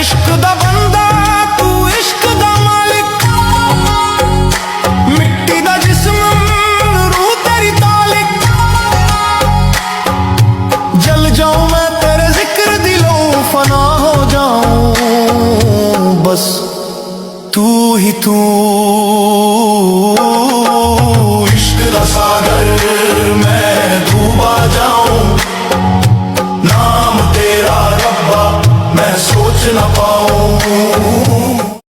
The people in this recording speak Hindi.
इश्क दा बंदा तू इश्क दा मालिक, मिट्टी दा जिस्म रूह तेरी तालिक। जल जाऊं मैं तेरे जिक्र दिलों फना हो जाऊं, बस तू ही तू। इश्क दा सागर